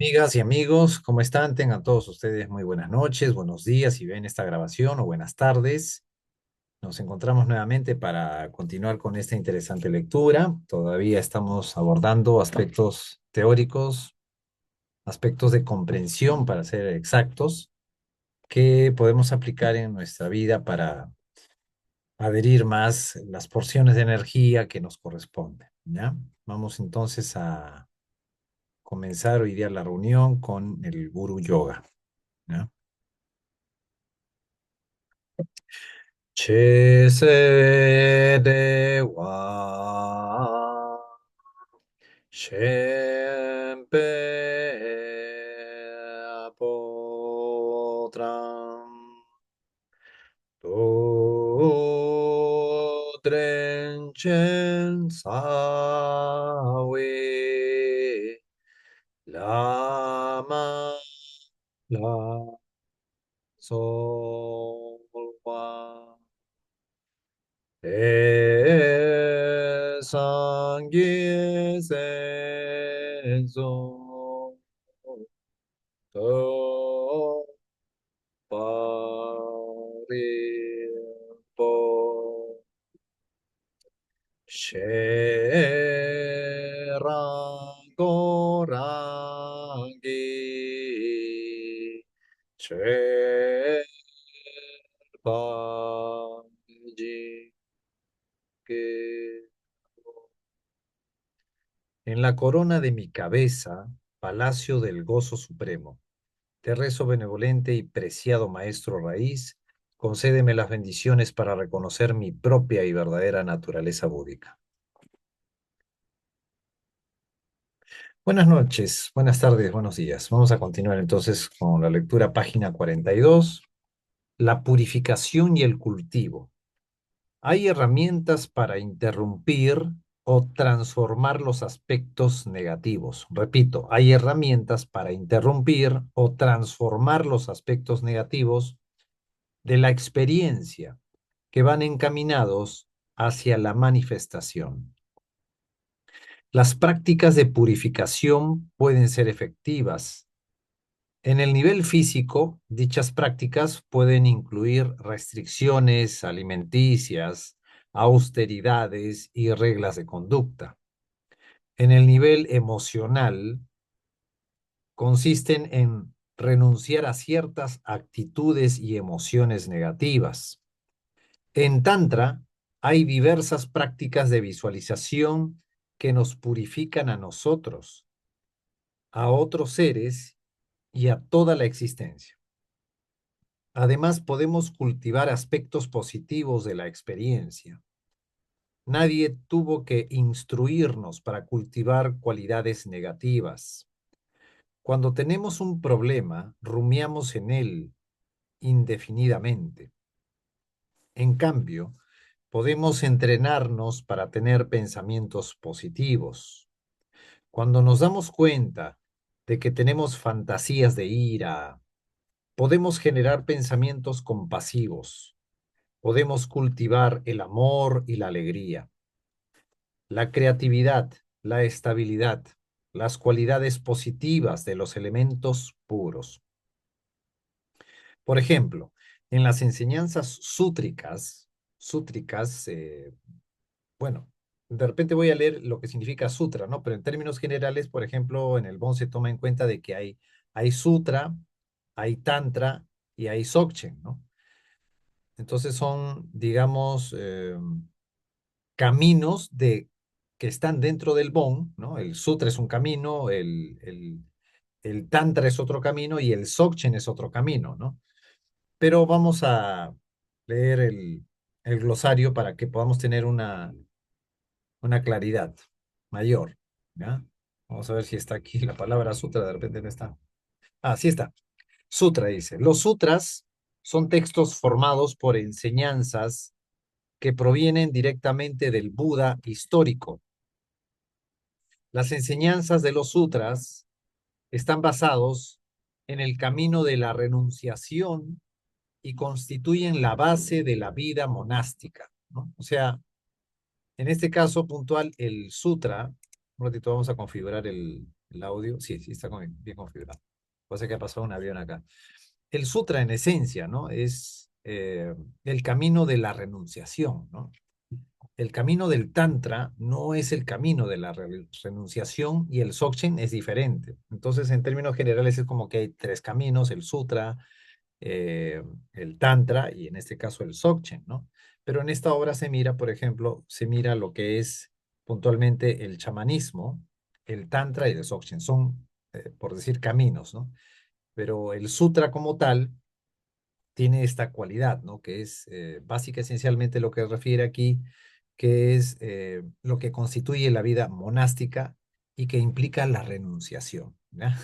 Amigas y amigos, ¿cómo están? Tengan todos ustedes muy buenas noches, buenos días si ven esta grabación o buenas tardes. Nos encontramos nuevamente para continuar con esta interesante lectura. Todavía estamos abordando aspectos teóricos, aspectos de comprensión, para ser exactos, que podemos aplicar en nuestra vida para adherir más las porciones de energía que nos corresponden, ¿ya? Vamos entonces a comenzar hoy día la reunión con el Guru Yoga, ¿ya? Che se de wa shen pe apotram do dren chen sa we lama la sol wa sangye senso to parimpo sherangorangi Sherpaji que en la corona de mi cabeza, palacio del gozo supremo, te rezo benevolente y preciado maestro raíz, concédeme las bendiciones para reconocer mi propia y verdadera naturaleza búdica. Buenas noches, buenas tardes, buenos días. Vamos a continuar entonces con la lectura página 42, la purificación y el cultivo. Hay herramientas para interrumpir o transformar los aspectos negativos. Repito, hay herramientas para interrumpir o transformar los aspectos negativos de la experiencia que van encaminados hacia la manifestación. Las prácticas de purificación pueden ser efectivas. En el nivel físico, dichas prácticas pueden incluir restricciones alimenticias, austeridades y reglas de conducta. En el nivel emocional, consisten en renunciar a ciertas actitudes y emociones negativas. En Tantra hay diversas prácticas de visualización que nos purifican a nosotros, a otros seres y a toda la existencia. Además, podemos cultivar aspectos positivos de la experiencia. Nadie tuvo que instruirnos para cultivar cualidades negativas. Cuando tenemos un problema, rumiamos en él indefinidamente. En cambio, podemos entrenarnos para tener pensamientos positivos. Cuando nos damos cuenta de que tenemos fantasías de ira, podemos generar pensamientos compasivos. Podemos cultivar el amor y la alegría, la creatividad, la estabilidad, las cualidades positivas de los elementos puros. Por ejemplo, en las enseñanzas sútricas, bueno, de repente voy a leer lo que significa sutra, ¿no? Pero en términos generales, por ejemplo, en el Bon se toma en cuenta de que hay sutra, hay tantra y hay dzogchen, ¿no? Entonces son, digamos, caminos que están dentro del Bon, ¿no? El sutra es un camino, el tantra es otro camino y el dzogchen es otro camino, ¿no? Pero vamos a leer el glosario para que podamos tener una claridad mayor, ¿ya? Vamos a ver si está aquí la palabra sutra, de repente no está. Ah, sí está. Sutra dice, los sutras son textos formados por enseñanzas que provienen directamente del Buda histórico. Las enseñanzas de los sutras están basados en el camino de la renunciación y constituyen la base de la vida monástica, ¿no? O sea, en este caso puntual, el sutra Un ratito vamos a configurar el audio. Sí, sí, está bien configurado. Pasa que ha pasado un avión acá. El sutra en esencia, ¿no? Es el camino de la renunciación, ¿no? El camino del Tantra no es el camino de la renunciación y el Dzogchen es diferente. Entonces, en términos generales, es como que hay tres caminos, el Sutra, eh, el Tantra y en este caso el Dzogchen, ¿no? Pero en esta obra se mira, por ejemplo, se mira lo que es puntualmente el chamanismo, el Tantra y el Dzogchen. Son, por decir, caminos, ¿no? Pero el Sutra como tal tiene esta cualidad, ¿no? Que es básica, esencialmente lo que refiere aquí, que es lo que constituye la vida monástica y que implica la renunciación, ¿ya?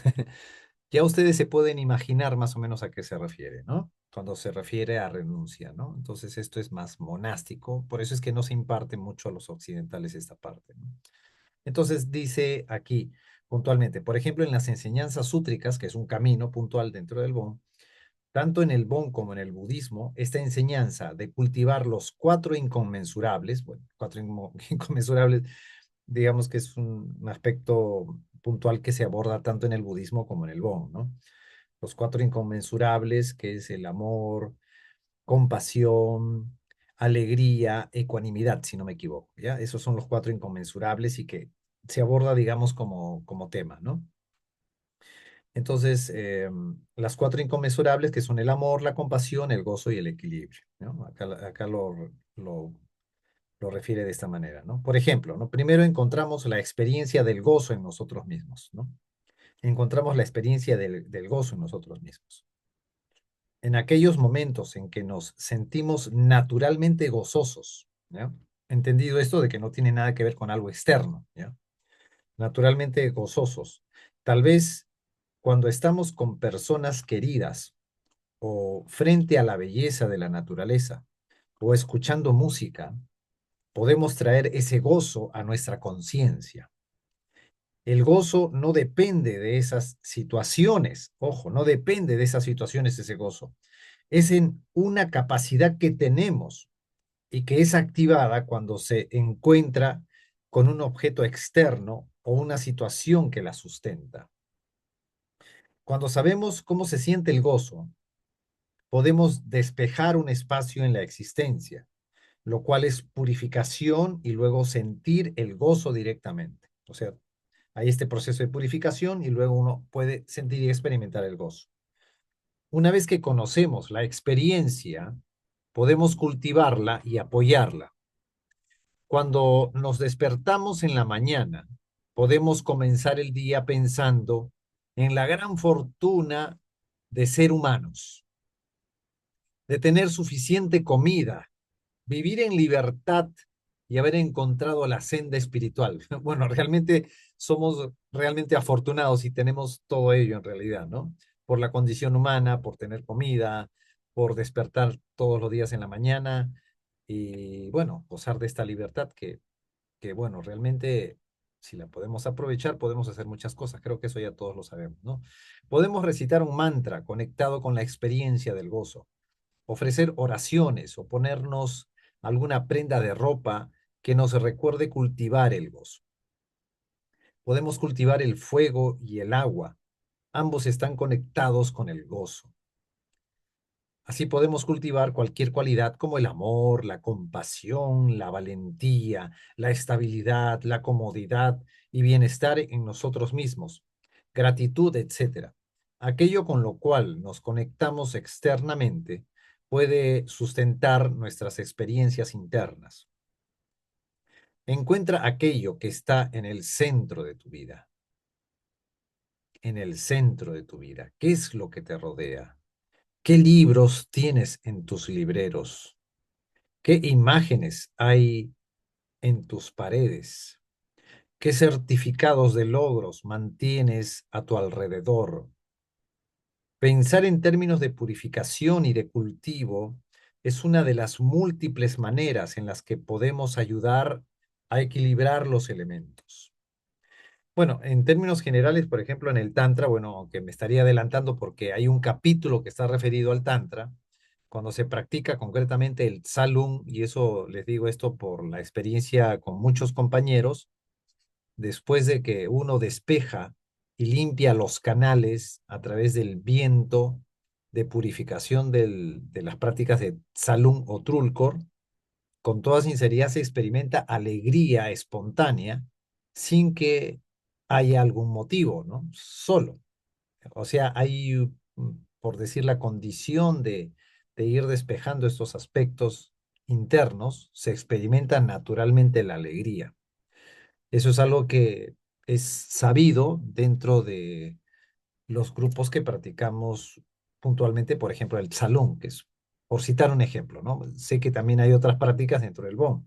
Ya ustedes se pueden imaginar más o menos a qué se refiere, ¿no? Cuando se refiere a renuncia, ¿no? Entonces esto es más monástico, por eso es que no se imparte mucho a los occidentales esta parte, ¿no? Entonces dice aquí puntualmente, por ejemplo, en las enseñanzas sútricas, que es un camino puntual dentro del Bon, tanto en el Bon como en el budismo, esta enseñanza de cultivar los cuatro inconmensurables, bueno, cuatro inconmensurables, digamos que es un aspecto puntual que se aborda tanto en el budismo como en el Bon, ¿no? Los cuatro inconmensurables, que es el amor, compasión, alegría, ecuanimidad, si no me equivoco, ¿ya? Esos son los cuatro inconmensurables y que se aborda, digamos, como tema, ¿no? Entonces, las cuatro inconmensurables que son el amor, la compasión, el gozo y el equilibrio, ¿no? Acá lo refiere de esta manera, ¿no? Por ejemplo, ¿no? Primero encontramos la experiencia del gozo en nosotros mismos, ¿no? Encontramos la experiencia del gozo en nosotros mismos. En aquellos momentos en que nos sentimos naturalmente gozosos, ¿ya? Entendido esto de que no tiene nada que ver con algo externo, ¿ya? Naturalmente gozosos. Tal vez cuando estamos con personas queridas o frente a la belleza de la naturaleza o escuchando música, podemos traer ese gozo a nuestra conciencia. El gozo no depende de esas situaciones, ojo, no depende de esas situaciones ese gozo. Es en una capacidad que tenemos y que es activada cuando se encuentra con un objeto externo o una situación que la sustenta. Cuando sabemos cómo se siente el gozo, podemos despejar un espacio en la existencia, lo cual es purificación y luego sentir el gozo directamente. O sea, hay este proceso de purificación y luego uno puede sentir y experimentar el gozo. Una vez que conocemos la experiencia, podemos cultivarla y apoyarla. Cuando nos despertamos en la mañana, podemos comenzar el día pensando en la gran fortuna de ser humanos, de tener suficiente comida, vivir en libertad y haber encontrado la senda espiritual. Bueno, realmente somos realmente afortunados y tenemos todo ello en realidad, ¿no? Por la condición humana, por tener comida, por despertar todos los días en la mañana y, bueno, gozar de esta libertad que bueno, realmente si la podemos aprovechar, podemos hacer muchas cosas. Creo que eso ya todos lo sabemos, ¿no? Podemos recitar un mantra conectado con la experiencia del gozo, ofrecer oraciones o ponernos alguna prenda de ropa que nos recuerde cultivar el gozo. Podemos cultivar el fuego y el agua. Ambos están conectados con el gozo. Así podemos cultivar cualquier cualidad como el amor, la compasión, la valentía, la estabilidad, la comodidad y bienestar en nosotros mismos, gratitud, etcétera. Aquello con lo cual nos conectamos externamente puede sustentar nuestras experiencias internas. Encuentra aquello que está en el centro de tu vida, en el centro de tu vida. ¿Qué es lo que te rodea? ¿Qué libros tienes en tus libreros? ¿Qué imágenes hay en tus paredes? ¿Qué certificados de logros mantienes a tu alrededor? Pensar en términos de purificación y de cultivo es una de las múltiples maneras en las que podemos ayudar a equilibrar los elementos. Bueno, en términos generales, por ejemplo, en el Tantra, bueno, aunque me estaría adelantando porque hay un capítulo que está referido al Tantra, cuando se practica concretamente el Tsalung, y eso les digo esto por la experiencia con muchos compañeros, después de que uno despeja y limpia los canales a través del viento de purificación de las prácticas de Salum o Trulcor, con toda sinceridad se experimenta alegría espontánea sin que haya algún motivo, ¿no? Solo. O sea, hay, por decir, la condición de ir despejando estos aspectos internos, se experimenta naturalmente la alegría. Eso es algo que es sabido dentro de los grupos que practicamos puntualmente, por ejemplo, el salón, que es, por citar un ejemplo, ¿no? Sé que también hay otras prácticas dentro del BOM.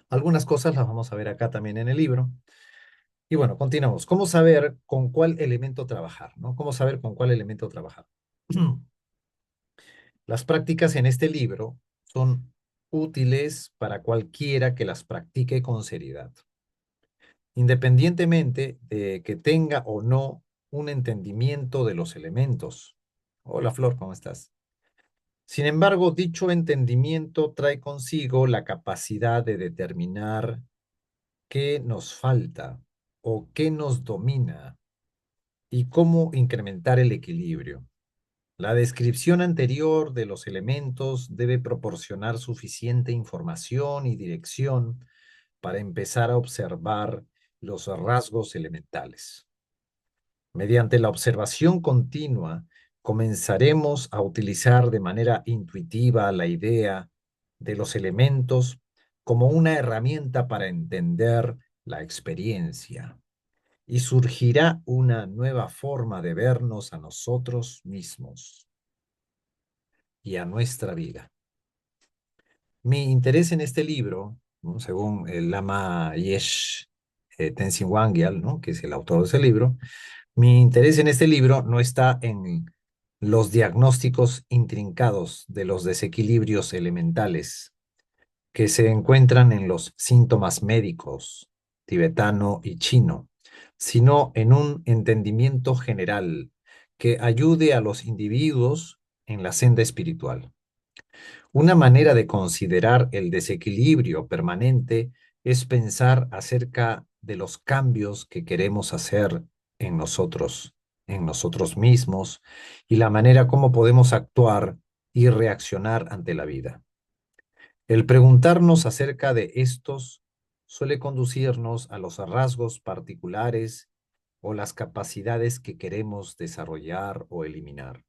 Algunas cosas las vamos a ver acá también en el libro. Y bueno, continuamos. ¿Cómo saber con cuál elemento trabajar, ¿no? ¿Cómo saber con cuál elemento trabajar? Las prácticas en este libro son útiles para cualquiera que las practique con seriedad, independientemente de que tenga o no un entendimiento de los elementos. Hola Flor, ¿cómo estás? Sin embargo, dicho entendimiento trae consigo la capacidad de determinar qué nos falta o qué nos domina y cómo incrementar el equilibrio. La descripción anterior de los elementos debe proporcionar suficiente información y dirección para empezar a observar los rasgos elementales. Mediante la observación continua, comenzaremos a utilizar de manera intuitiva la idea de los elementos como una herramienta para entender la experiencia y surgirá una nueva forma de vernos a nosotros mismos y a nuestra vida. Mi interés en este libro, ¿no? Según el Lama Yesh Tenzin Wangyal, ¿no? Que es el autor de ese libro, mi interés en este libro no está en los diagnósticos intrincados de los desequilibrios elementales que se encuentran en los síntomas médicos tibetano y chino, sino en un entendimiento general que ayude a los individuos en la senda espiritual. Una manera de considerar el desequilibrio permanente es pensar acerca de los cambios que queremos hacer en nosotros mismos, y la manera como podemos actuar y reaccionar ante la vida. El preguntarnos acerca de estos suele conducirnos a los rasgos particulares o las capacidades que queremos desarrollar o eliminar.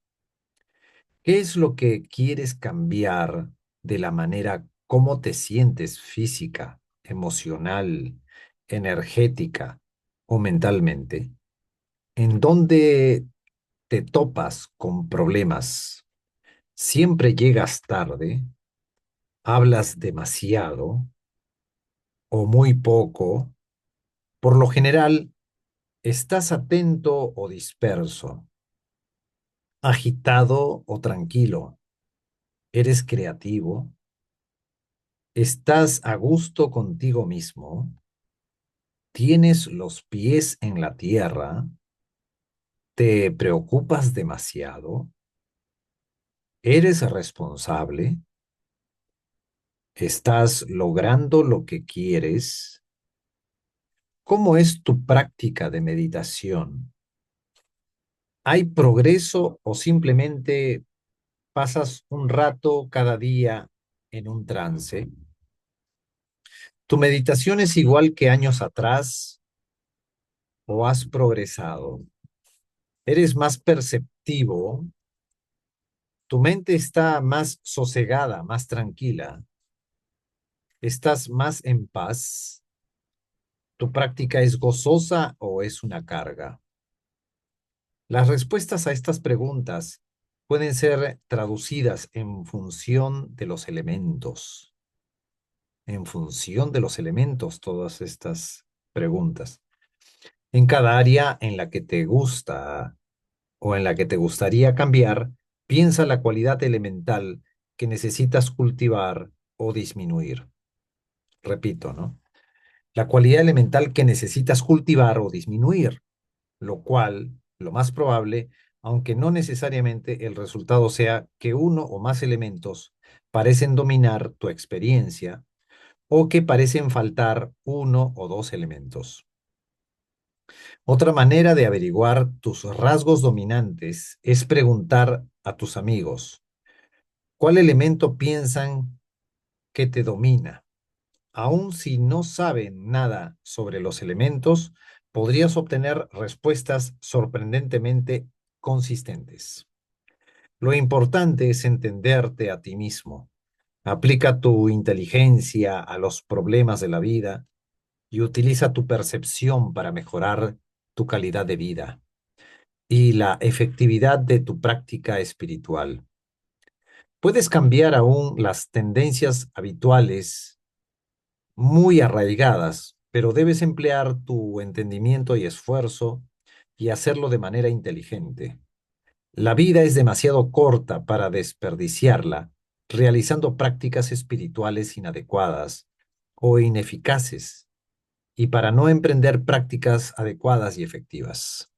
¿Qué es lo que quieres cambiar de la manera como te sientes física, emocional, energética o mentalmente? ¿En dónde te topas con problemas? ¿Siempre llegas tarde? ¿Hablas demasiado o muy poco? Por lo general, ¿estás atento o disperso? ¿Agitado o tranquilo? ¿Eres creativo? ¿Estás a gusto contigo mismo? ¿Tienes los pies en la tierra? ¿Te preocupas demasiado? ¿Eres responsable? ¿Estás logrando lo que quieres? ¿Cómo es tu práctica de meditación? ¿Hay progreso o simplemente pasas un rato cada día en un trance? ¿Tu meditación es igual que años atrás o has progresado? ¿Eres más perceptivo? ¿Tu mente está más sosegada, más tranquila? ¿Estás más en paz? ¿Tu práctica es gozosa o es una carga? Las respuestas a estas preguntas pueden ser traducidas en función de los elementos, todas estas preguntas. En cada área en la que te gusta o en la que te gustaría cambiar, piensa la cualidad elemental que necesitas cultivar o disminuir. Repito, ¿no? La cualidad elemental que necesitas cultivar o disminuir, lo cual, lo más probable, aunque no necesariamente el resultado sea que uno o más elementos parecen dominar tu experiencia, o que parecen faltar uno o dos elementos. Otra manera de averiguar tus rasgos dominantes es preguntar a tus amigos, ¿cuál elemento piensan que te domina? Aun si no saben nada sobre los elementos, podrías obtener respuestas sorprendentemente consistentes. Lo importante es entenderte a ti mismo. Aplica tu inteligencia a los problemas de la vida y utiliza tu percepción para mejorar tu calidad de vida y la efectividad de tu práctica espiritual. Puedes cambiar aún las tendencias habituales muy arraigadas, pero debes emplear tu entendimiento y esfuerzo y hacerlo de manera inteligente. La vida es demasiado corta para desperdiciarla realizando prácticas espirituales inadecuadas o ineficaces y para no emprender prácticas adecuadas y efectivas.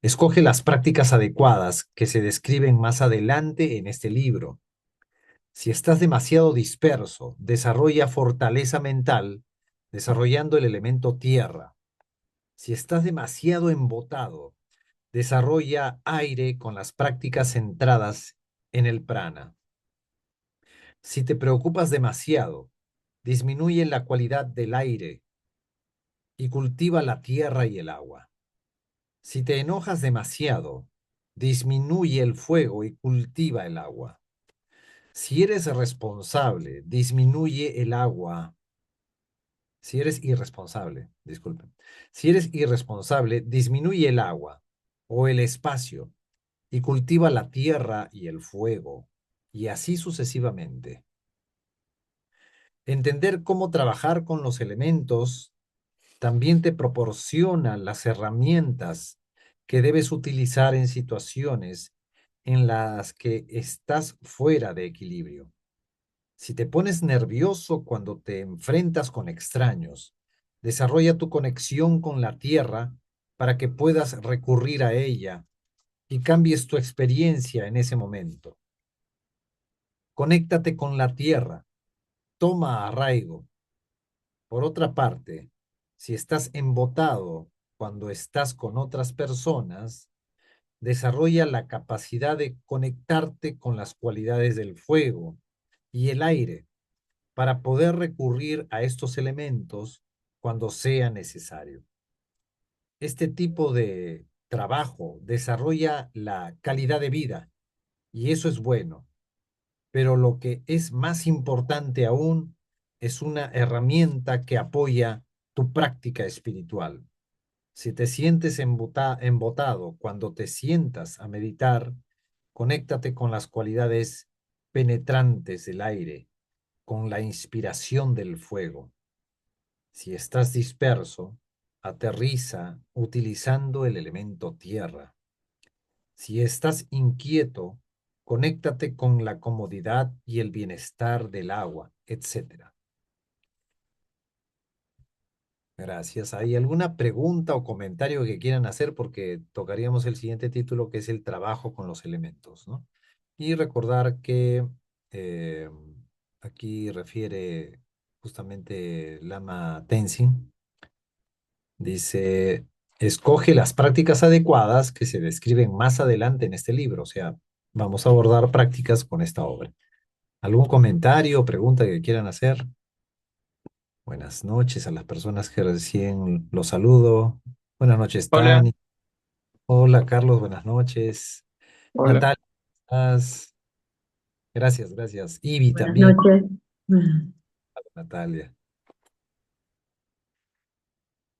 Escoge las prácticas adecuadas que se describen más adelante en este libro. Si estás demasiado disperso, desarrolla fortaleza mental desarrollando el elemento tierra. Si estás demasiado embotado, desarrolla aire con las prácticas centradas en el prana. Si te preocupas demasiado, disminuye la cualidad del aire y cultiva la tierra y el agua. Si te enojas demasiado, disminuye el fuego y cultiva el agua. Si eres responsable, disminuye el agua. Si eres irresponsable, disculpen. Si eres irresponsable, disminuye el agua o el espacio y cultiva la tierra y el fuego, y así sucesivamente. Entender cómo trabajar con los elementos también te proporciona las herramientas que debes utilizar en situaciones en las que estás fuera de equilibrio. Si te pones nervioso cuando te enfrentas con extraños, desarrolla tu conexión con la tierra para que puedas recurrir a ella y cambies tu experiencia en ese momento. Conéctate con la tierra, toma arraigo. Por otra parte, si estás embotado cuando estás con otras personas, desarrolla la capacidad de conectarte con las cualidades del fuego y el aire para poder recurrir a estos elementos cuando sea necesario. Este tipo de trabajo desarrolla la calidad de vida y eso es bueno, pero lo que es más importante aún es una herramienta que apoya tu práctica espiritual. Si te sientes embotado cuando te sientas a meditar, conéctate con las cualidades penetrantes del aire, con la inspiración del fuego. Si estás disperso, aterriza utilizando el elemento tierra. Si estás inquieto, conéctate con la comodidad y el bienestar del agua, etcétera. Gracias. ¿Hay alguna pregunta o comentario que quieran hacer? Porque tocaríamos el siguiente título, que es el trabajo con los elementos, ¿no? Y recordar que eh, aquí refiere justamente Lama Tenzin. Dice, escoge las prácticas adecuadas que se describen más adelante en este libro. O sea, vamos a abordar prácticas con esta obra. ¿Algún comentario o pregunta que quieran hacer? Buenas noches a las personas que recién los saludo. Buenas noches, Hola, Tani. Hola, Carlos, buenas noches. hola. Natalia, ¿estás? Gracias, gracias. Ivy Buenas también. noches. Natalia.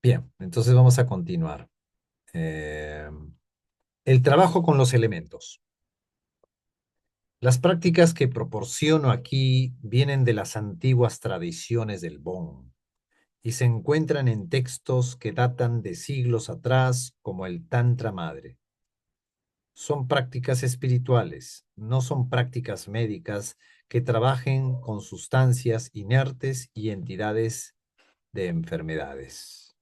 Bien, entonces vamos a continuar. Eh, el trabajo con los elementos. Las prácticas que proporciono aquí vienen de las antiguas tradiciones del Bon y se encuentran en textos que datan de siglos atrás, como el Tantra Madre. Son prácticas espirituales, no son prácticas médicas que trabajen con sustancias inertes y entidades de enfermedades.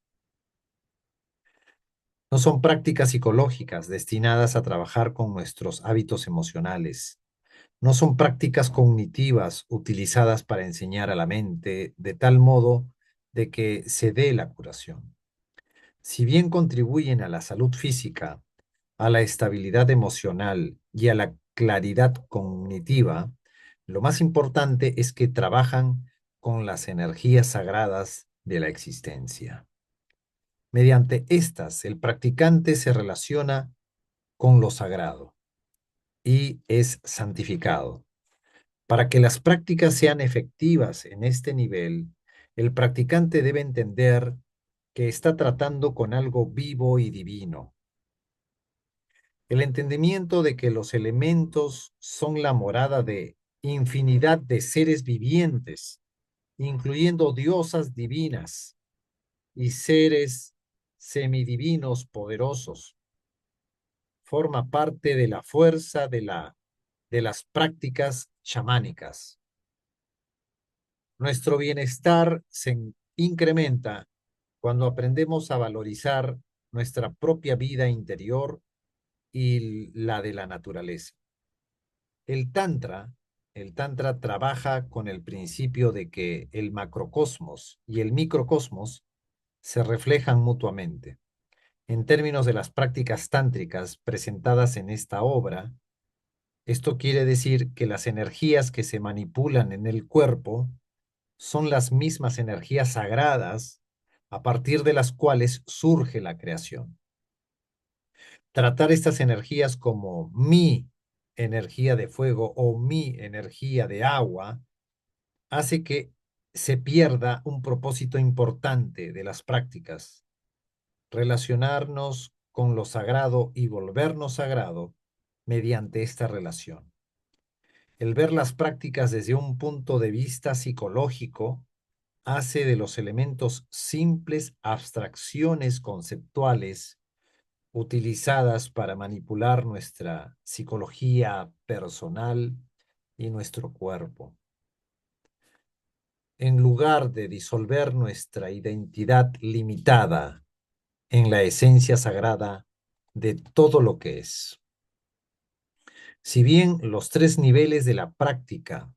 No son prácticas psicológicas destinadas a trabajar con nuestros hábitos emocionales, No son prácticas cognitivas utilizadas para enseñar a la mente de tal modo de que se dé la curación. Si bien contribuyen a la salud física, a la estabilidad emocional y a la claridad cognitiva, lo más importante es que trabajan con las energías sagradas de la existencia. Mediante estas, el practicante se relaciona con lo sagrado y es santificado. Para que las prácticas sean efectivas en este nivel, el practicante debe entender que está tratando con algo vivo y divino. El entendimiento de que los elementos son la morada de infinidad de seres vivientes, incluyendo diosas divinas y seres semidivinos poderosos, forma parte de la fuerza de las prácticas chamánicas. Nuestro bienestar incrementa cuando aprendemos a valorizar nuestra propia vida interior y la de la naturaleza. El Tantra, el Tantra trabaja con el principio de que el macrocosmos y el microcosmos se reflejan mutuamente. En términos de las prácticas tántricas presentadas en esta obra, esto quiere decir que las energías que se manipulan en el cuerpo son las mismas energías sagradas a partir de las cuales surge la creación. Tratar estas energías como mi energía de fuego o mi energía de agua hace que se pierda un propósito importante de las prácticas, relacionarnos con lo sagrado y volvernos sagrado mediante esta relación. El ver las prácticas desde un punto de vista psicológico hace de los elementos simples abstracciones conceptuales utilizadas para manipular nuestra psicología personal y nuestro cuerpo. En lugar de disolver nuestra identidad limitada en la esencia sagrada de todo lo que es. Si bien los tres niveles de la práctica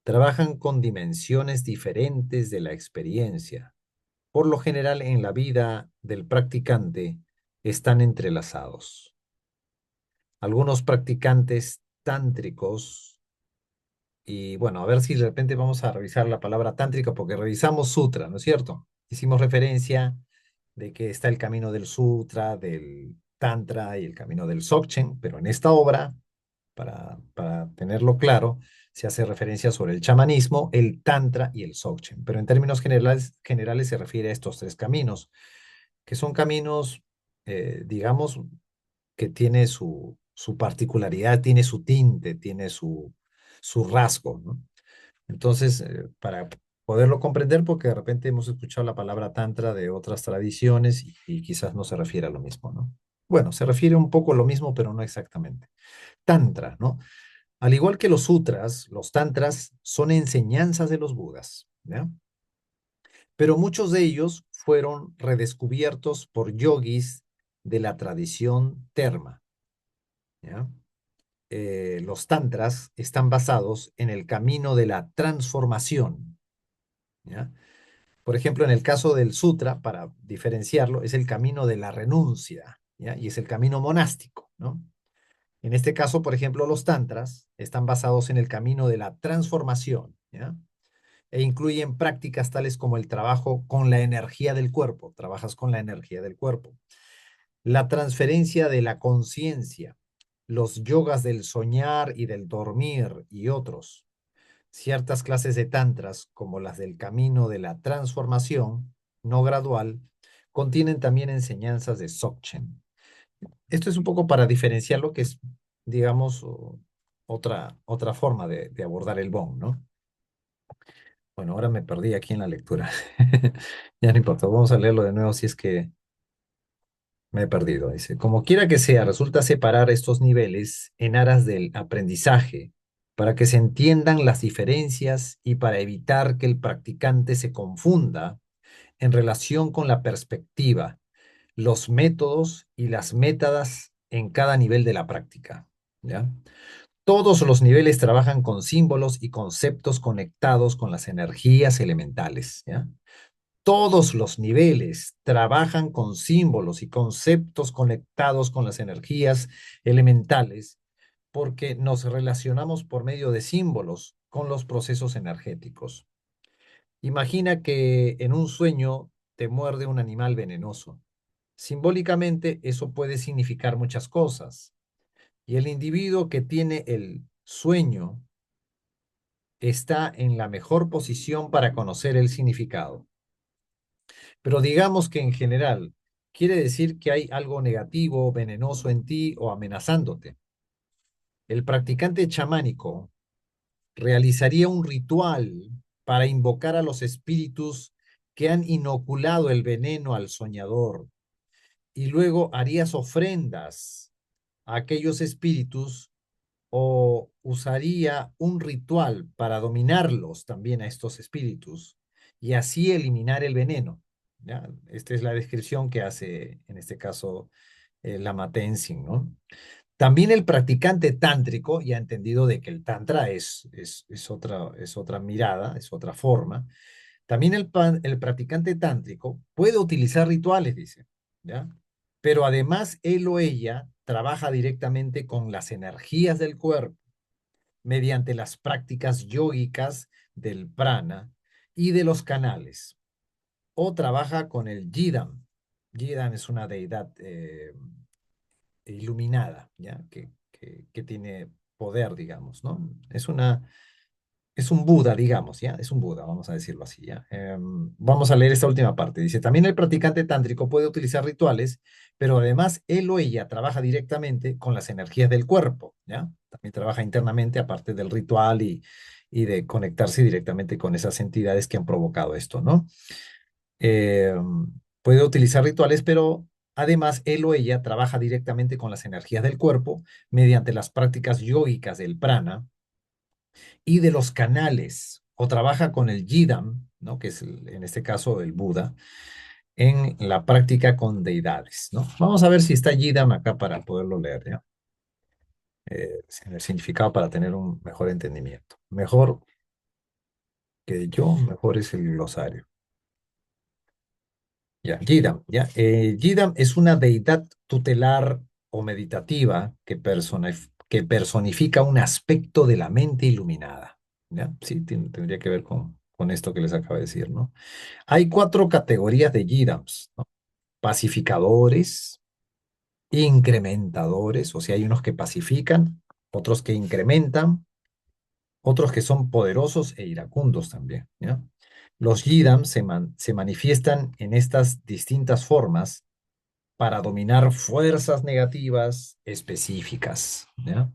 trabajan con dimensiones diferentes de la experiencia, por lo general en la vida del practicante están entrelazados. Algunos practicantes tántricos, y bueno, a ver si de repente vamos a revisar la palabra tántrica porque revisamos sutra, ¿no es cierto? Hicimos referencia de que está el camino del sutra, del tantra y el camino del dzogchen, pero en esta obra, para tenerlo claro, se hace referencia sobre el chamanismo, el tantra y el dzogchen, pero en términos generales se refiere a estos tres caminos, que son caminos, digamos, que tiene su particularidad, tiene su tinte, tiene su rasgo, ¿no? Entonces, para poderlo comprender, porque de repente hemos escuchado la palabra tantra de otras tradiciones y quizás no se refiere a lo mismo, ¿no? Bueno, se refiere un poco a lo mismo, pero no exactamente. Tantra, ¿no? Al igual que los sutras, los tantras son enseñanzas de los Budas, ¿ya? Pero muchos de ellos fueron redescubiertos por yogis de la tradición terma, ¿ya? Los tantras están basados en el camino de la transformación, ¿ya? Por ejemplo, en el caso del sutra, para diferenciarlo, es el camino de la renuncia, ¿ya? Y es el camino monástico, ¿no? En este caso, por ejemplo, los tantras están basados en el camino de la transformación, ¿ya? E incluyen prácticas tales como el trabajo con la energía del cuerpo, trabajas con la energía del cuerpo, la transferencia de la conciencia, los yogas del soñar y del dormir y otros. Ciertas clases de tantras, como las del camino de la transformación no gradual, contienen también enseñanzas de Dzogchen. Esto es un poco para diferenciar lo que es, digamos, otra forma de abordar el Bon, ¿no? Bueno, ahora me perdí aquí en la lectura. Ya no importa, vamos a leerlo de nuevo si es que me he perdido. Dice, como quiera que sea, resulta separar estos niveles en aras del aprendizaje para que se entiendan las diferencias y para evitar que el practicante se confunda en relación con la perspectiva, los métodos y las métodas en cada nivel de la práctica, ¿ya? Todos los niveles trabajan con símbolos y conceptos conectados con las energías elementales, ¿ya? Todos los niveles trabajan con símbolos y conceptos conectados con las energías elementales porque nos relacionamos por medio de símbolos con los procesos energéticos. Imagina que en un sueño te muerde un animal venenoso. Simbólicamente, eso puede significar muchas cosas. Y el individuo que tiene el sueño está en la mejor posición para conocer el significado. Pero digamos que en general quiere decir que hay algo negativo, venenoso en ti o amenazándote. El practicante chamánico realizaría un ritual para invocar a los espíritus que han inoculado el veneno al soñador y luego harías ofrendas a aquellos espíritus o usaría un ritual para dominarlos también a estos espíritus y así eliminar el veneno. ¿Ya? Esta es la descripción que hace, en este caso, Lama Tenzin, ¿no? También el practicante tántrico, ya ha entendido de que el tantra es otra mirada, es otra forma. También el practicante tántrico puede utilizar rituales, dice, ¿ya? Pero además él o ella trabaja directamente con las energías del cuerpo mediante las prácticas yógicas del prana y de los canales, o trabaja con el Yidam. Yidam es una deidad iluminada, ¿ya? Que tiene poder, digamos, ¿no? Es un Buda, digamos, ¿ya? Es un Buda, vamos a decirlo así, ¿ya? Vamos a leer esta última parte. Dice, también el practicante tántrico puede utilizar rituales, pero además él o ella trabaja directamente con las energías del cuerpo, ¿ya? También trabaja internamente, aparte del ritual y de conectarse directamente con esas entidades que han provocado esto, ¿no? Eh, Puede utilizar rituales, pero además él o ella trabaja directamente con las energías del cuerpo mediante las prácticas yógicas del prana y de los canales, o trabaja con el Yidam, ¿no? Que es en este caso el Buda, en la práctica con deidades, ¿no? Vamos a ver si está Yidam acá para poderlo leer, ¿ya? En el significado para tener un mejor entendimiento. Mejor que yo, mejor es el glosario. Ya, Yidam, ya. Yidam es una deidad tutelar o meditativa que personifica un aspecto de la mente iluminada. ¿Ya? Sí, tendría que ver con esto que les acabo de decir, ¿no? Hay cuatro categorías de Yidams, ¿no? Pacificadores, incrementadores, o sea, hay unos que pacifican, otros que incrementan, otros que son poderosos e iracundos también, ¿ya? Los Yidams se manifiestan en estas distintas formas para dominar fuerzas negativas específicas, ¿ya?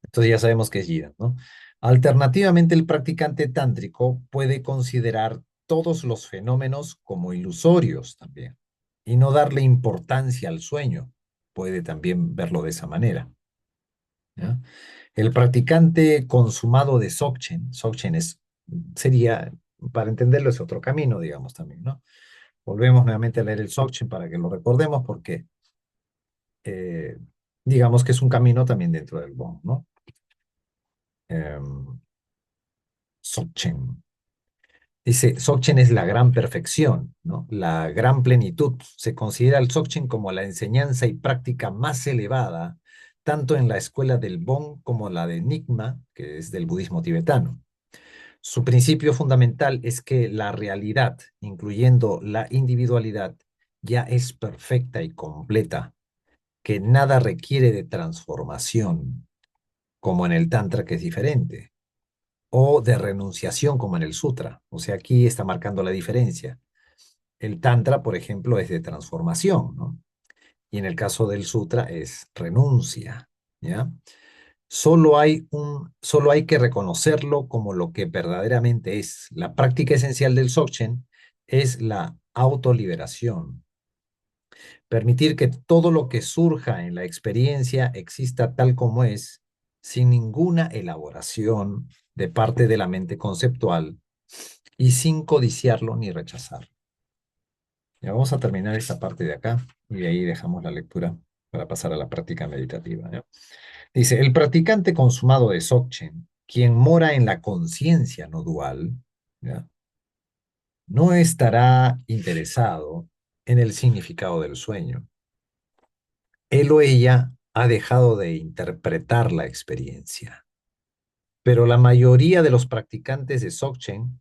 Entonces ya sabemos que es Yidam, ¿no? Alternativamente, el practicante tántrico puede considerar todos los fenómenos como ilusorios también y no darle importancia al sueño. Puede también verlo de esa manera, ¿ya? El practicante consumado de Dzogchen, sería, para entenderlo, es otro camino, digamos también, ¿no? Volvemos nuevamente a leer el Dzogchen para que lo recordemos porque eh, digamos que es un camino también dentro del Bon, ¿no? Em, Dzogchen. Dice, Dzogchen es la gran perfección, ¿no? La gran plenitud. Se considera el Dzogchen como la enseñanza y práctica más elevada, tanto en la escuela del Bon como la de Nyingma, que es del budismo tibetano. Su principio fundamental es que la realidad, incluyendo la individualidad, ya es perfecta y completa, que nada requiere de transformación, como en el Tantra, que es diferente, o de renunciación, como en el Sutra. O sea, aquí está marcando la diferencia. El Tantra, por ejemplo, es de transformación, ¿no? Y en el caso del Sutra es renuncia, ¿ya? Solo hay que reconocerlo como lo que verdaderamente es. La práctica esencial del Dzogchen es la autoliberación. Permitir que todo lo que surja en la experiencia exista tal como es, sin ninguna elaboración de parte de la mente conceptual y sin codiciarlo ni rechazarlo. Ya vamos a terminar esta parte de acá y de ahí dejamos la lectura para pasar a la práctica meditativa, ¿ya? Dice, el practicante consumado de Dzogchen, quien mora en la conciencia no dual, ¿ya? No estará interesado en el significado del sueño. Él o ella ha dejado de interpretar la experiencia, pero la mayoría de los practicantes de Dzogchen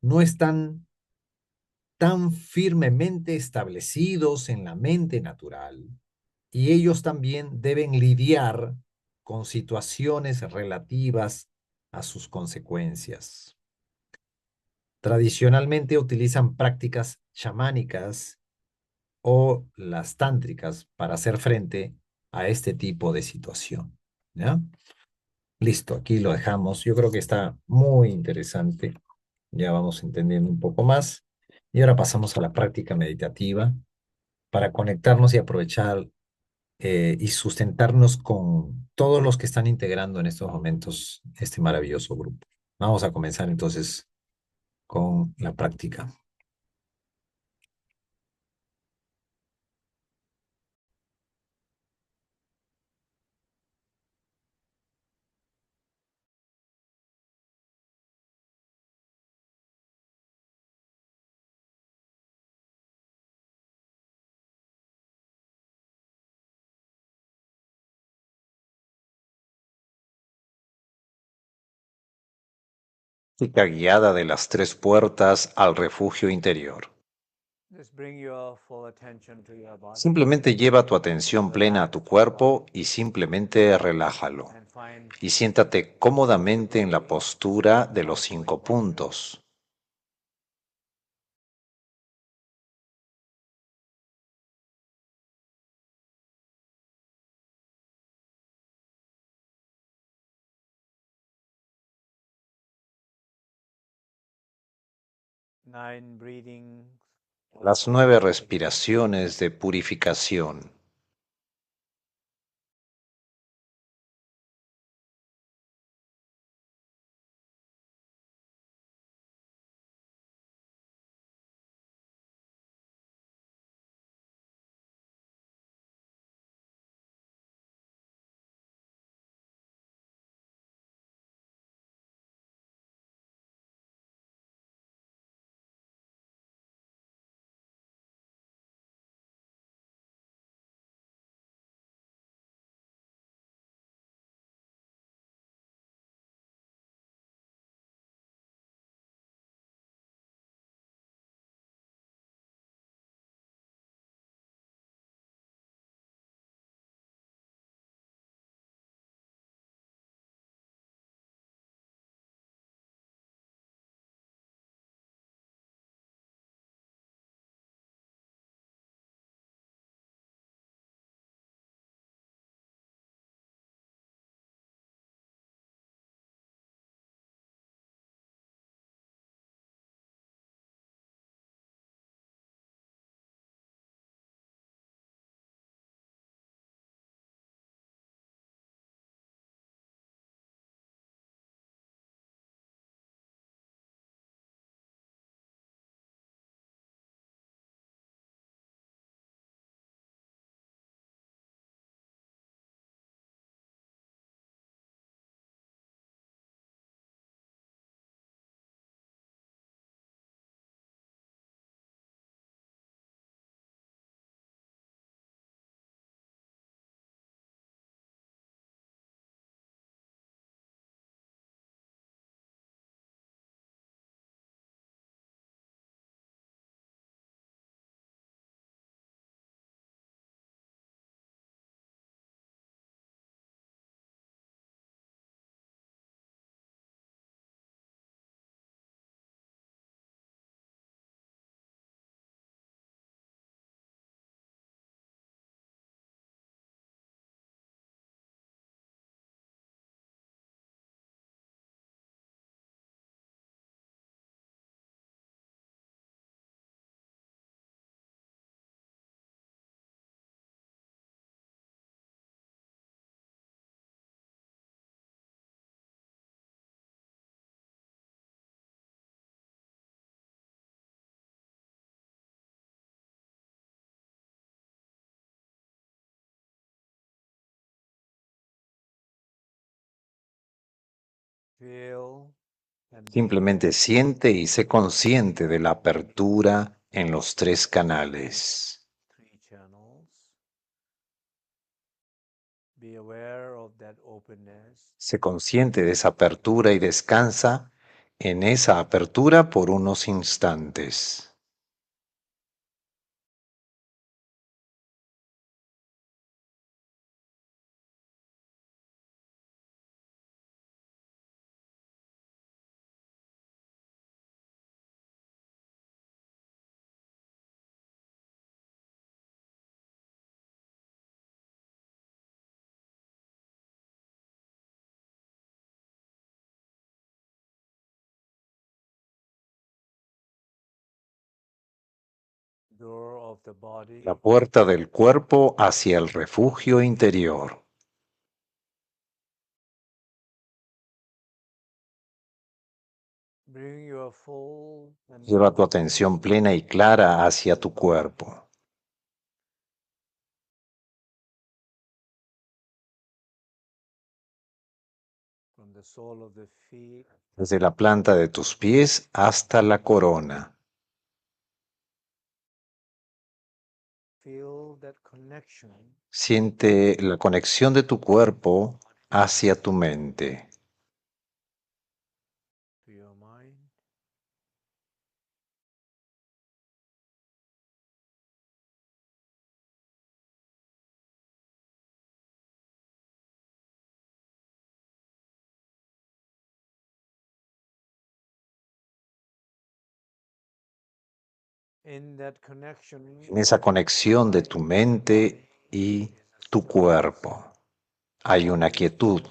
no están tan firmemente establecidos en la mente natural y ellos también deben lidiar con situaciones relativas a sus consecuencias. Tradicionalmente utilizan prácticas chamánicas o las tántricas para hacer frente a este tipo de situación. ¿Ya? Listo, aquí lo dejamos. Yo creo que está muy interesante. Ya vamos entendiendo un poco más. Y ahora pasamos a la práctica meditativa para conectarnos y aprovechar y sustentarnos con todos los que están integrando en estos momentos este maravilloso grupo. Vamos a comenzar entonces con la práctica. Práctica guiada de las tres puertas al refugio interior. Simplemente lleva tu atención plena a tu cuerpo y simplemente relájalo. Y siéntate cómodamente en la postura de los 5 puntos. Las 9 respiraciones de purificación. Simplemente siente y sé consciente de la apertura en los tres canales. Sé consciente de esa apertura y descansa en esa apertura por unos instantes. La puerta del cuerpo hacia el refugio interior. Lleva tu atención plena y clara hacia tu cuerpo. Desde la planta de tus pies hasta la corona. Siente la conexión de tu cuerpo hacia tu mente. En esa conexión de tu mente y tu cuerpo hay una quietud.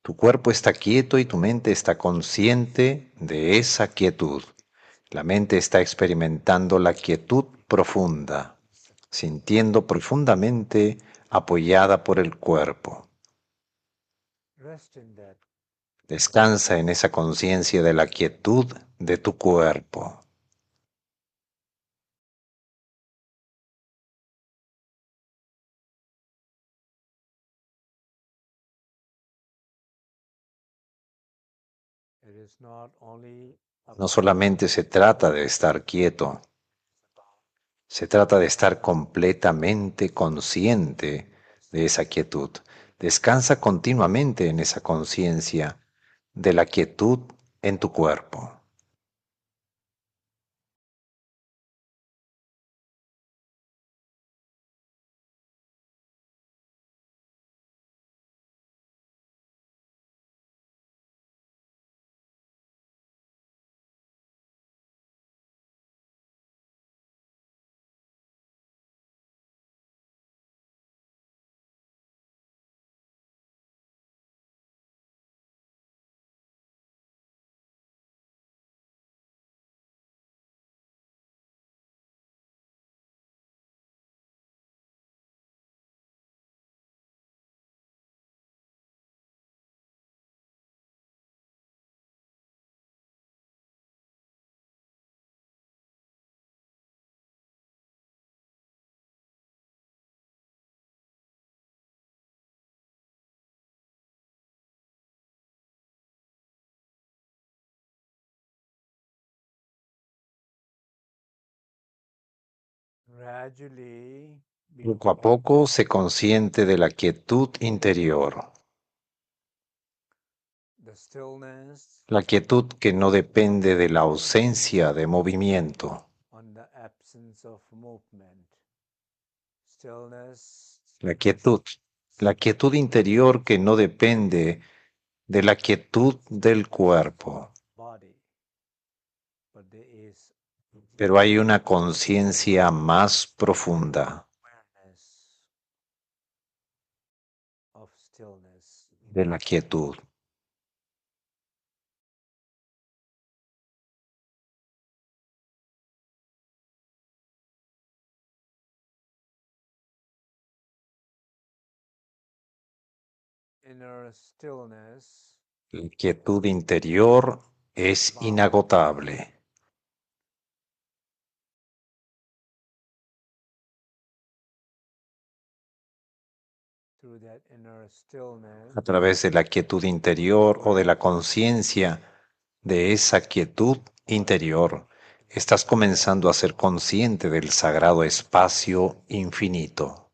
Tu cuerpo está quieto y tu mente está consciente de esa quietud. La mente está experimentando la quietud profunda, sintiendo profundamente apoyada por el cuerpo. Descansa en esa conciencia de la quietud de tu cuerpo. No solamente se trata de estar quieto, se trata de estar completamente consciente de esa quietud. Descansa continuamente en esa conciencia de la quietud en tu cuerpo. Poco a poco se consciente de la quietud interior. La quietud que no depende de la ausencia de movimiento. La quietud interior que no depende de la quietud del cuerpo. Pero hay una conciencia más profunda de la quietud. La quietud interior es inagotable. a través de la quietud interior o de la conciencia de esa quietud interior, estás comenzando a ser consciente del sagrado espacio infinito.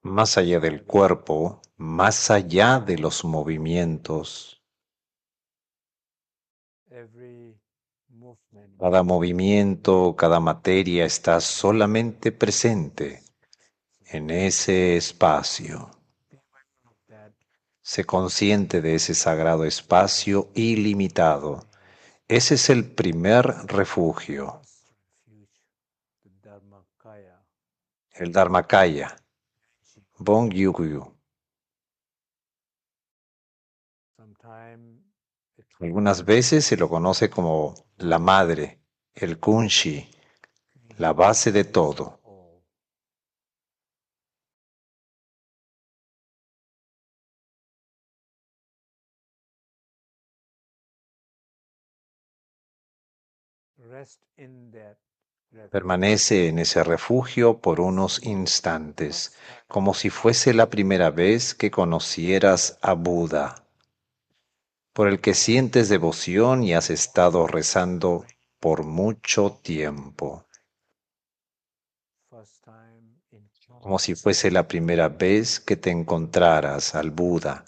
Más allá del cuerpo, más allá de los movimientos. Cada movimiento, cada materia está solamente presente en ese espacio. Sé consciente de ese sagrado espacio ilimitado. Ese es el primer refugio, el Dharmakaya, Bon Yugyu. Algunas veces se lo conoce como la madre, el Kunshi, la base de todo. Permanece en ese refugio por unos instantes, como si fuese la primera vez que conocieras a Buda, por el que sientes devoción y has estado rezando por mucho tiempo, como si fuese la primera vez que te encontraras al Buda,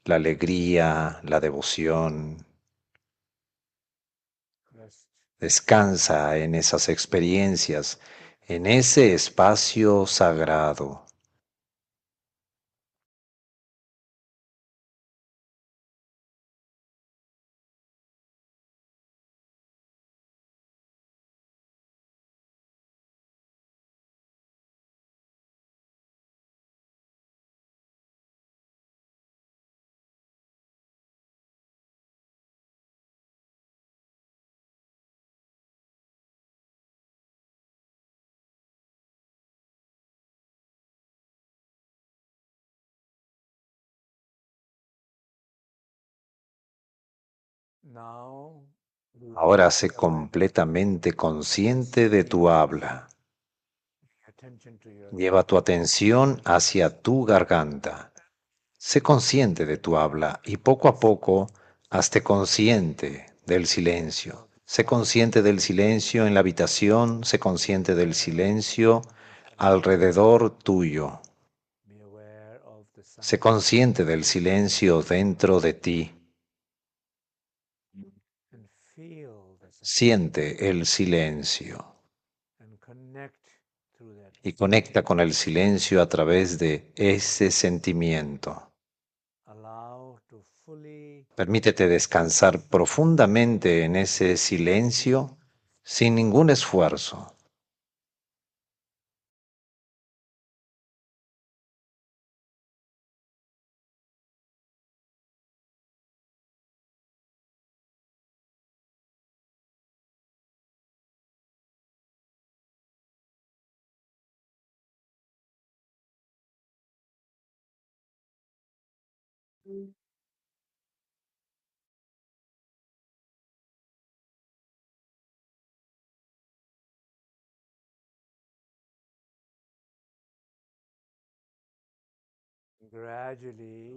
la alegría, la devoción. Descansa en esas experiencias, en ese espacio sagrado. Ahora sé completamente consciente de tu habla. Lleva tu atención hacia tu garganta. Sé consciente de tu habla y poco a poco hazte consciente del silencio. Sé consciente del silencio en la habitación, sé consciente del silencio alrededor tuyo. Sé consciente del silencio dentro de ti. Siente el silencio y conecta con el silencio a través de ese sentimiento. Permítete descansar profundamente en ese silencio sin ningún esfuerzo.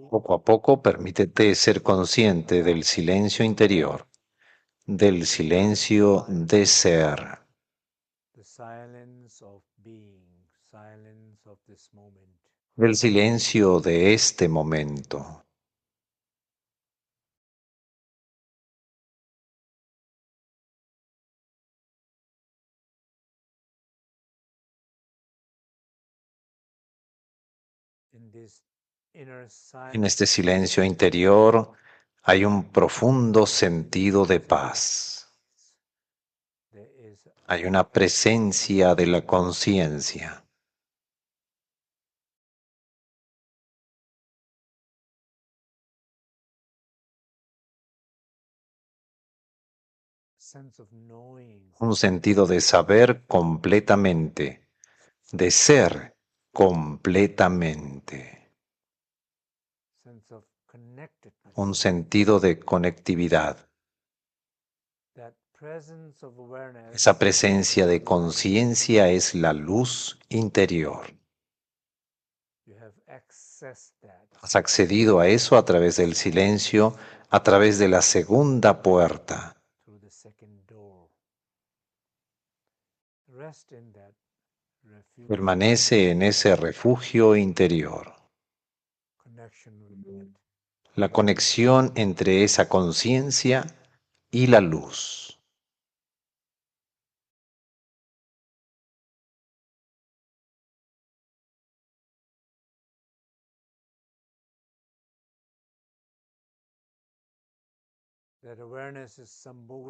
Poco a poco permítete ser consciente del silencio interior, del silencio de ser, del silencio de este momento. En este silencio interior hay un profundo sentido de paz. Hay una presencia de la conciencia. un sentido de saber completamente, de ser completamente, un sentido de conectividad. Esa presencia de conciencia es la luz interior. Has accedido a eso a través del silencio, a través de la segunda puerta. Permanece en ese refugio interior. La conexión entre esa conciencia y la luz.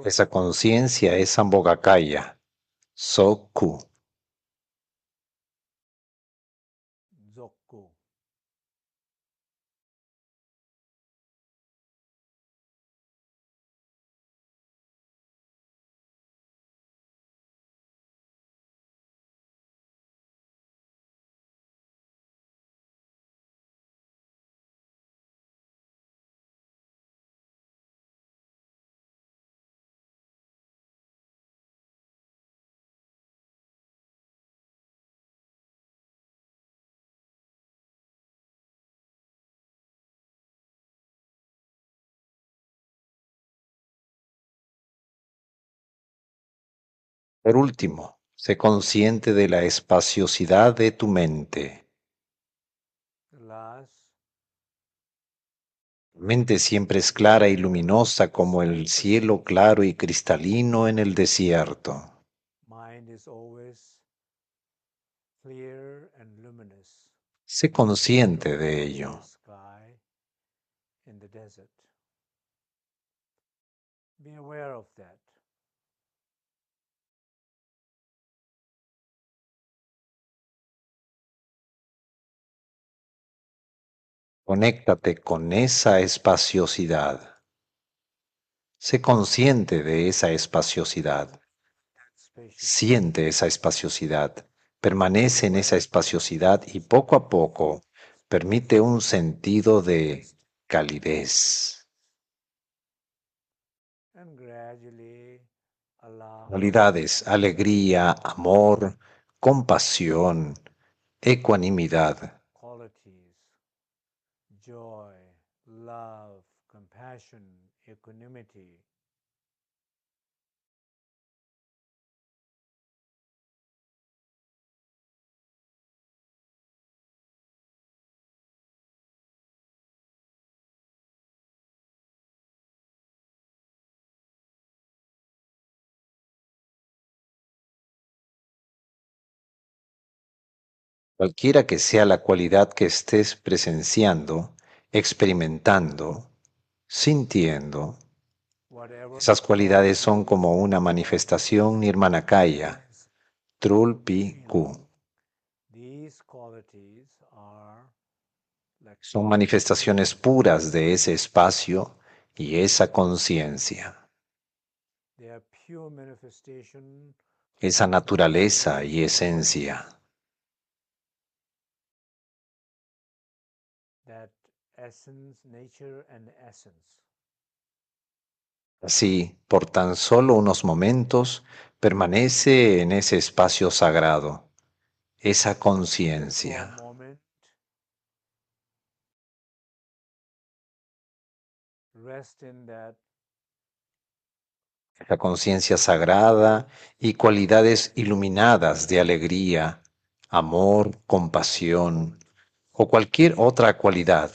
Esa conciencia es Sambhogakaya, Soku. Por último, sé consciente de la espaciosidad de tu mente. Tu mente siempre es clara y luminosa como el cielo claro y cristalino en el desierto. Sé consciente de ello. Conéctate con esa espaciosidad. Sé consciente de esa espaciosidad. Siente esa espaciosidad. Permanece en esa espaciosidad y poco a poco permite un sentido de calidez. Cualidades, alegría, amor, compasión, ecuanimidad. Cualquiera que sea la cualidad que estés presenciando, experimentando, sintiendo, esas cualidades son como una manifestación nirmanakaya, trulpi ku. Son manifestaciones puras de ese espacio y esa conciencia, esa naturaleza y esencia. Así, por tan solo unos momentos, permanece en ese espacio sagrado, esa conciencia. La conciencia sagrada y cualidades iluminadas de alegría, amor, compasión o cualquier otra cualidad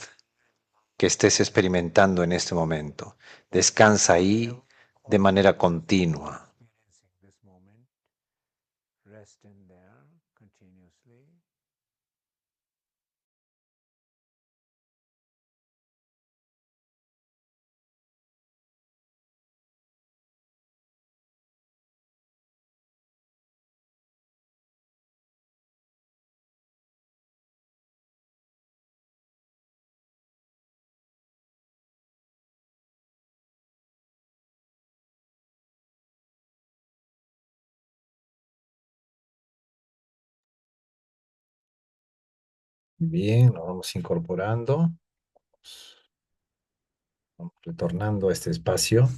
que estés experimentando en este momento. Descansa ahí de manera continua. Bien, nos vamos incorporando, vamos retornando a este espacio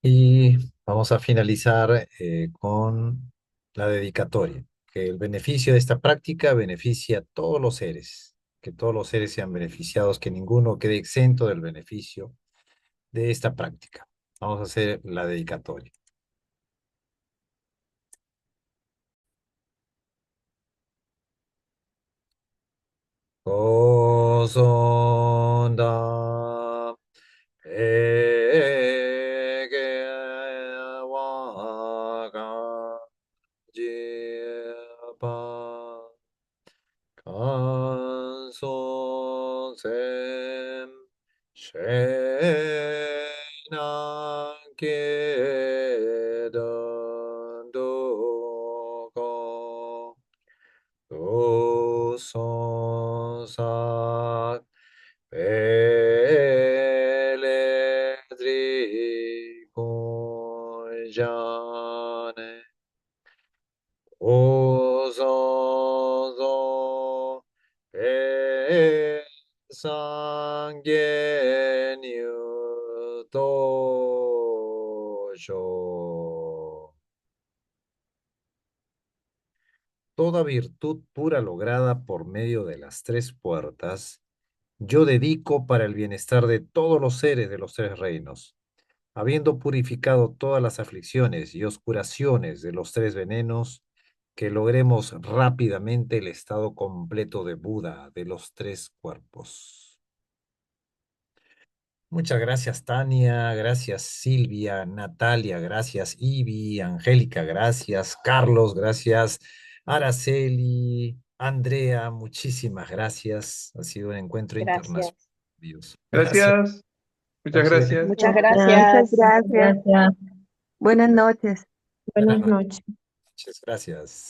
y vamos a finalizar con la dedicatoria. Que el beneficio de esta práctica beneficia a todos los seres, que todos los seres sean beneficiados, que ninguno quede exento del beneficio de esta práctica. Vamos a hacer la dedicatoria. Gozonda ege waka jipa kanso sem shenan kedan doko dosan Peledri Kunjane Ozozo E Sangenyu Tosho. Toda virtud pura lograda por medio de las tres puertas, yo dedico para el bienestar de todos los seres de los tres reinos, habiendo purificado todas las aflicciones y oscuraciones de los tres venenos, que logremos rápidamente el estado completo de Buda de los tres cuerpos. Muchas gracias, Tania, gracias, Silvia, Natalia, gracias, Ivy, Angélica, gracias, Carlos, gracias, Araceli, Andrea, muchísimas gracias. Ha sido un encuentro internacional. Gracias. Dios. Gracias, Gracias, muchas José. gracias. Muchas Muchas gracias. gracias. Gracias. Buenas noches. Buenas Buenas noches. noches, gracias.